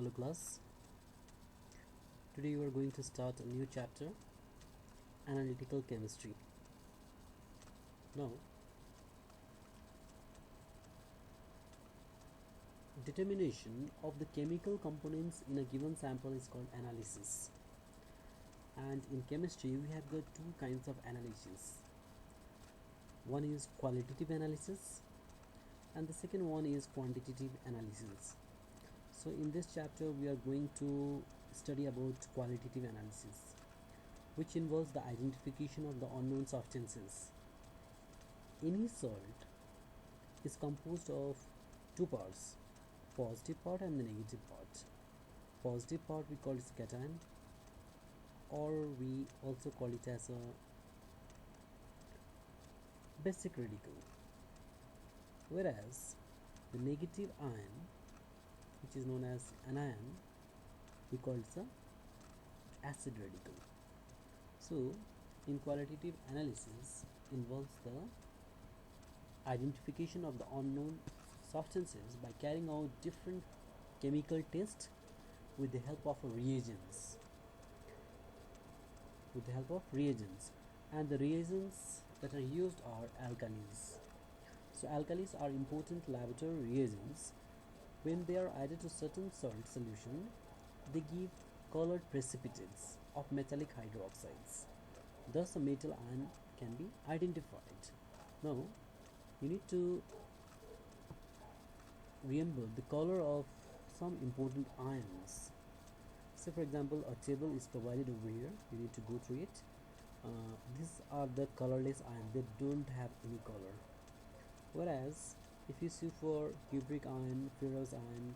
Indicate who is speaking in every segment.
Speaker 1: Hello class, today we are going to start a new chapter, Analytical Chemistry. Now, determination of the chemical components in a given sample is called analysis. And in chemistry we have got two kinds of analysis. One is qualitative analysis and the second one is quantitative analysis. So in this chapter we are going to study about qualitative analysis, which involves the identification of the unknown substances. Any salt is composed of two parts, positive part and the negative part. Positive part we call it cation, or we also call it as a basic radical, whereas the negative ion, which is known as anion, we call it the acid radical. So in qualitative analysis involves the identification of the unknown substances by carrying out different chemical tests with the help of reagents. And the reagents that are used are alkalis. So alkalis are important laboratory reagents. When they are added to certain salt solution, they give colored precipitates of metallic hydroxides. Thus a metal ion can be identified. Now you need to remember the color of some important ions. So for example, a table is provided over here, you need to go through it. These are the colorless ions, they don't have any color. Whereas if you see for cupric ion, ferrous ion,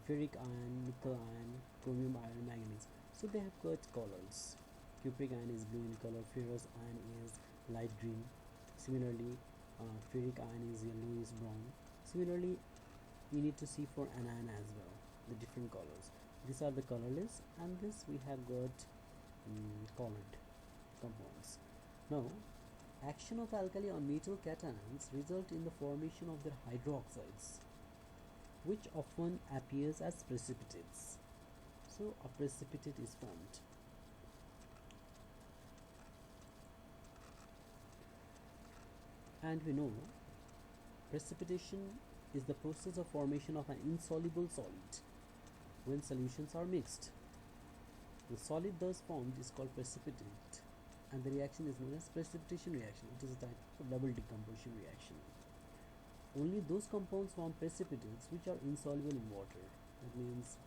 Speaker 1: ferric ion, nickel ion, chromium iron, manganese, so they have got colors. Cupric ion is blue in color, ferrous ion is light green. Similarly, ferric ion is yellowish brown. Similarly, we need to see for anion as well, the different colors. These are the colorless, and this we have got colored compounds. Now, action of alkali on metal cations result in the formation of their hydroxides, which often appears as precipitates. So a precipitate is formed. And we know precipitation is the process of formation of an insoluble solid when solutions are mixed. The solid thus formed is called precipitate, and the reaction is known as precipitation reaction. It is a type of double decomposition reaction. Only those compounds form precipitates which are insoluble in water. That means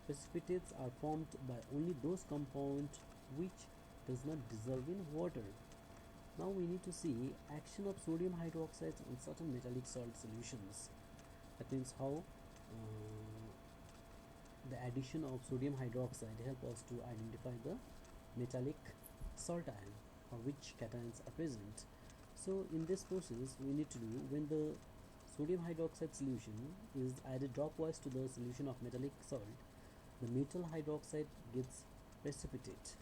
Speaker 1: precipitates are formed by only those compounds which does not dissolve in water. Now we need to see action of sodium hydroxides on certain metallic salt solutions. That means how the addition of sodium hydroxide help us to identify the metallic salt ion or which cations are present. So in this process we need to do, when the sodium hydroxide solution is added dropwise to the solution of metallic salt, the metal hydroxide gets precipitate,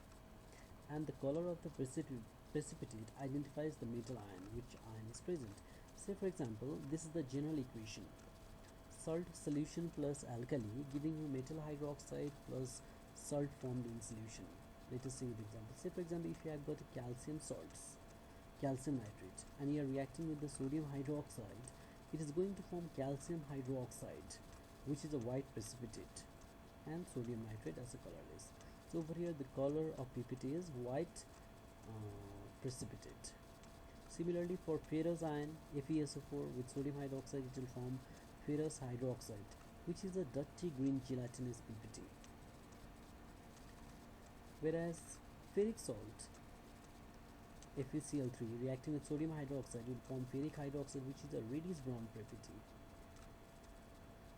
Speaker 1: and the color of the precipitate identifies the metal ion, which ion is present. Say for example, this is the general equation: salt solution plus alkali giving you metal hydroxide plus salt formed in solution. Let us see the example. Say for example, if you have got calcium salts, calcium nitrate, and you are reacting with the sodium hydroxide, it is going to form calcium hydroxide, which is a white precipitate, and sodium nitrate as a colorless. So over here the color of PPT is white precipitate. Similarly for ferrous ion, FeSO4 with sodium hydroxide, it will form ferrous hydroxide, which is a dirty green gelatinous PPT. Whereas ferric salt, FeCl3, reacting with sodium hydroxide will form ferric hydroxide, which is a reddish brown PPT,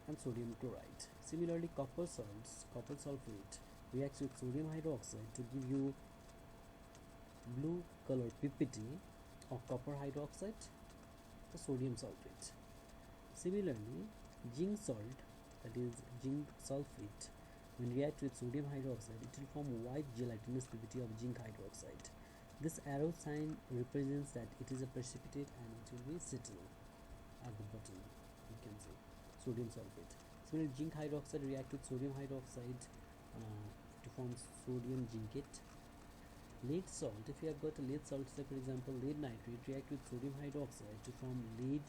Speaker 1: and sodium chloride. Similarly, copper salts, copper sulfate, reacts with sodium hydroxide to give you blue color PPT of copper hydroxide, the sodium sulfate. Similarly, zinc salt, that is zinc sulfate, when react with sodium hydroxide, it will form white gelatinous PPT of zinc hydroxide. This arrow sign represents that it is a precipitate and it will be settle at the bottom, you can see sodium sulfate. Similarly, zinc hydroxide react with sodium hydroxide to form sodium zincate. Lead salt, if you have got a lead salt, say for example lead nitrate, react with sodium hydroxide to form lead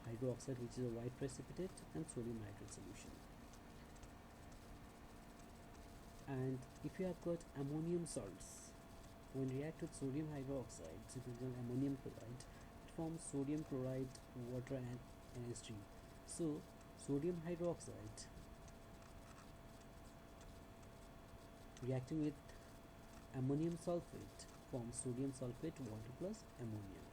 Speaker 1: hydroxide, which is a white precipitate, and sodium nitrate solution. And if you have got ammonium salts, when react with sodium hydroxide, so for example ammonium chloride, it forms sodium chloride, water, and NH3. So sodium hydroxide reacting with ammonium sulfate forms sodium sulfate, water plus ammonia.